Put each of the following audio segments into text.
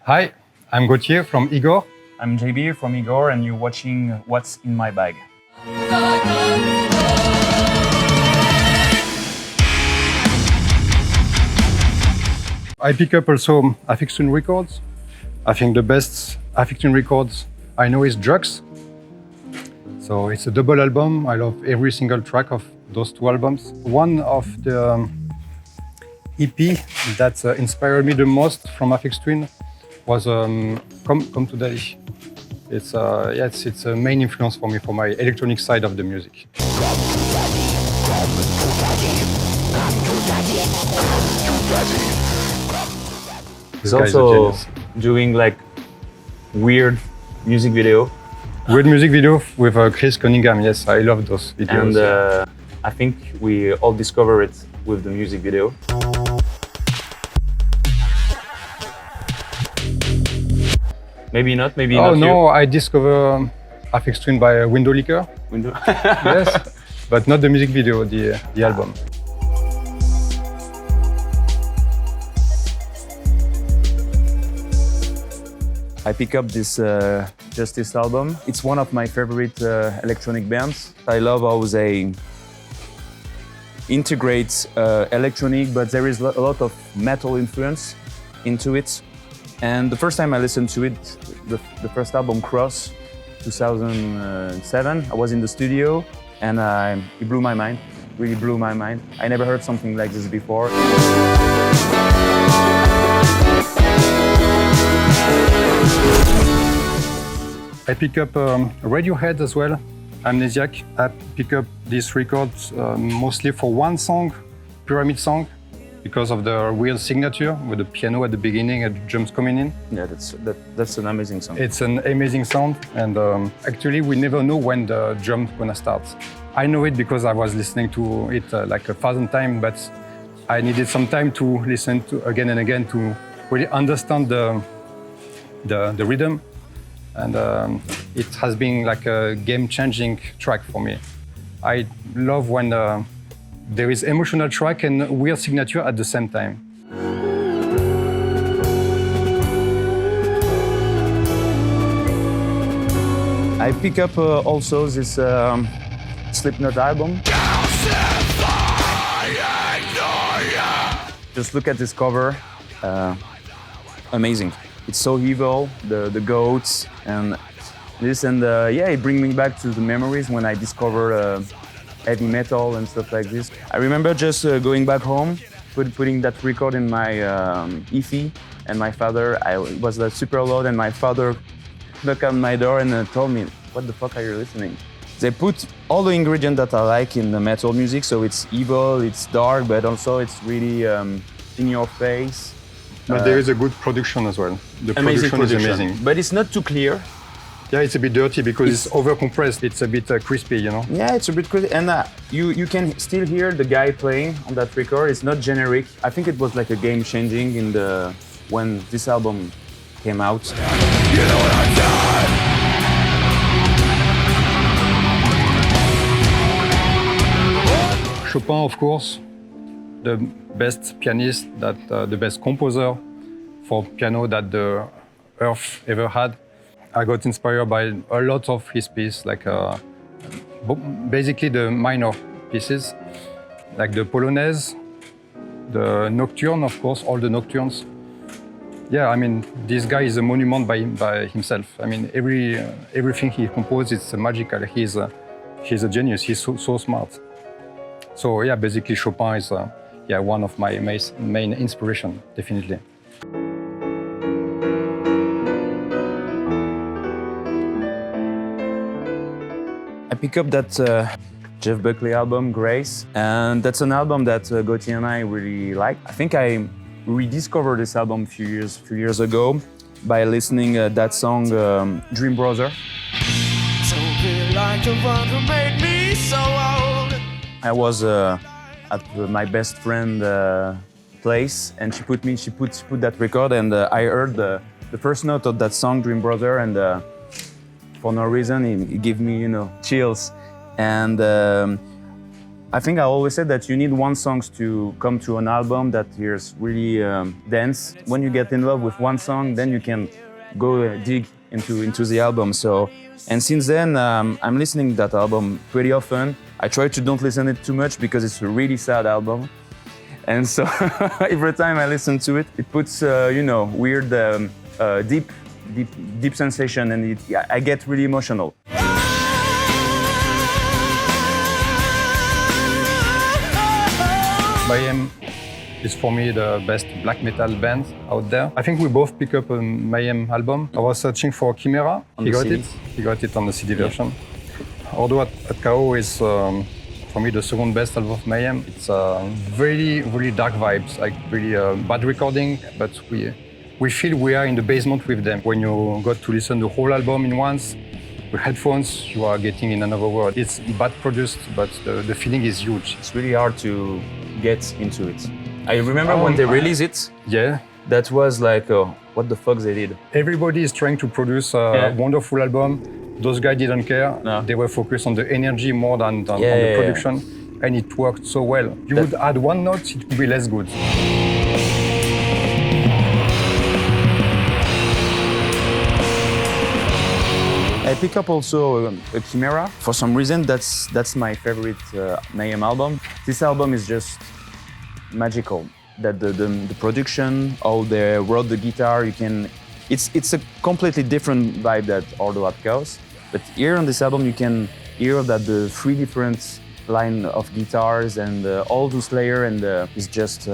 Hi, I'm Gautier from Igorrr. I'm JB from Igorrr, and you're watching What's in My Bag. I pick up also Aphex Twin records. I think the best Aphex Twin records I know is Drugs. So it's a double album. I love every single track of those two albums. One of the EP that inspired me the most from Aphex Twin was Come Today. It's a main influence for me for my electronic side of the music. He's also doing like weird music video. Weird music video with Chris Cunningham. Yes, I love those videos. And I think we all discover it with the music video. Maybe not, maybe not. Oh no, I discovered Aphex Twin by Window Liquor. Window. Yes, but not the music video, the album. I pick up this Justice album. It's one of my favorite electronic bands. I love how they integrate electronic, but there is a lot of metal influence into it. And the first time I listened to it, the first album, Cross, 2007, I was in the studio and it blew my mind, really blew my mind. I never heard something like this before. I pick up Radiohead as well, Amnesiac. I pick up these records mostly for one song, Pyramid Song, because of the real signature with the piano at the beginning and the drums coming in. Yeah, that's an amazing song. It's an amazing sound, and actually we never know when the drum's gonna start. I know it because I was listening to it like 1,000 times, but I needed some time to listen to again and again to really understand the rhythm. And it has been like a game-changing track for me. I love when there is emotional track and weird signature at the same time. I pick up also this Slipknot album. Just look at this cover, amazing. It's so evil, the goats and this, and yeah, it brings me back to the memories when I discovered heavy metal and stuff like this. I remember just going back home, putting that record in my EFI, and my father, it was super loud, and my father knocked on my door and told me, "What the fuck are you listening?" They put all the ingredients that I like in the metal music, so it's evil, it's dark, but also it's really in your face. But there is a good production as well. The production is amazing. But it's not too clear. Yeah, it's a bit dirty because it's over-compressed. It's a bit crispy, you know? Yeah, it's a bit crispy. And you can still hear the guy playing on that record. It's not generic. I think it was like a game-changing when this album came out. You know what I've done? Chopin, of course. The best pianist, the best composer for piano that the earth ever had. I got inspired by a lot of his pieces, like basically the minor pieces, like the Polonaise, the Nocturne, of course, all the Nocturnes. Yeah, I mean, this guy is a monument by himself. I mean, everything he composed is magical. He's a genius. He's so smart. So yeah, basically Chopin is one of my main inspiration, definitely. I pick up that Jeff Buckley album, Grace, and that's an album that Gautier and I really like. I think I rediscovered this album a few years ago by listening that song Dream Brother. I was at my best friend place, and she put that record, and I heard the first note of that song, Dream Brother, and for no reason it gave me chills. And I think I always said that you need one song to come to an album that is really dense. When you get in love with one song, then you can go dig into the album. So, and since then, I'm listening to that album pretty often. I try to don't listen it too much because it's a really sad album. And so every time I listen to it, it puts, weird, deep sensation, and I get really emotional. Mayhem is for me the best black metal band out there. I think we both pick up a Mayhem album. I was searching for Chimera. He got it on the CD version. Ordo at Chao is for me the second best album of Mayhem. It's really dark vibes, like really bad recording, but we feel we are in the basement with them. When you got to listen to the whole album in once, with headphones, you are getting in another world. It's bad produced, but the feeling is huge. It's really hard to get into it. I remember when they released it. Yeah. That was like, what the fuck they did. Everybody is trying to produce a wonderful album. Those guys didn't care. No. They were focused on the energy more than on the production. Yeah. And it worked so well. You would add one note, it would be less good. I pick up also a Chimera. For some reason, that's my favorite Mayhem album. This album is just magical. That the production, how they wrote the guitar, it's a completely different vibe that Ordo at Chaos. But here on this album, you can hear that the three different line of guitars and all those layers, and it's just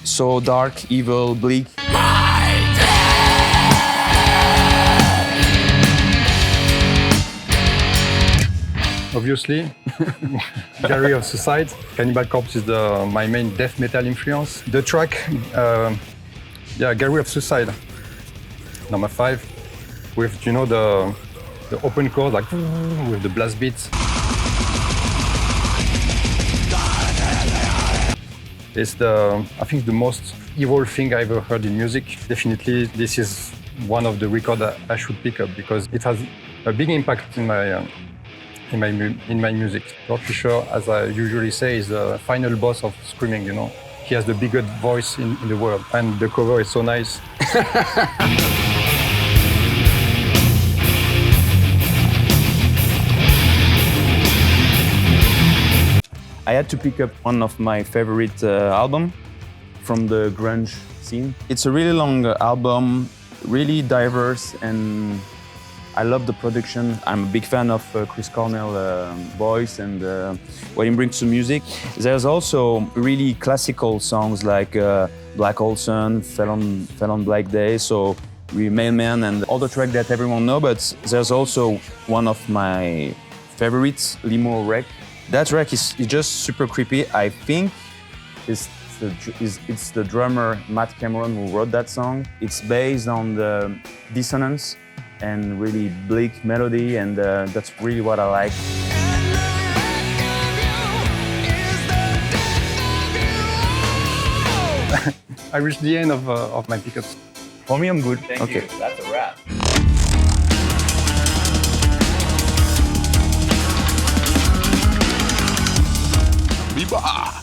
so dark, evil, bleak. Obviously, Gallery of Suicide. Cannibal Corpse is my main death metal influence. The track, Gallery of Suicide, number 5, with the open chord, like with the blast beats. It's I think the most evil thing I ever heard in music. Definitely, this is one of the records that I should pick up because it has a big impact in my music. Lord Fisher, as I usually say, is the final boss of screaming, He has the biggest voice in the world, and the cover is so nice. I had to pick up one of my favorite album from the grunge scene. It's a really long album, really diverse, and I love the production. I'm a big fan of Chris Cornell's voice and what he brings to music. There's also really classical songs like Black Hole Sun, Fell on Black Day, so Mayhem and all the tracks that everyone knows, but there's also one of my favorites, Limo Wreck. That track is just super creepy. I think it's the drummer Matt Cameron who wrote that song. It's based on the dissonance and really bleak melody, and that's really what I like. I reached the end of my pickups. For me, I'm good. Thank you. That's a wrap. Biba!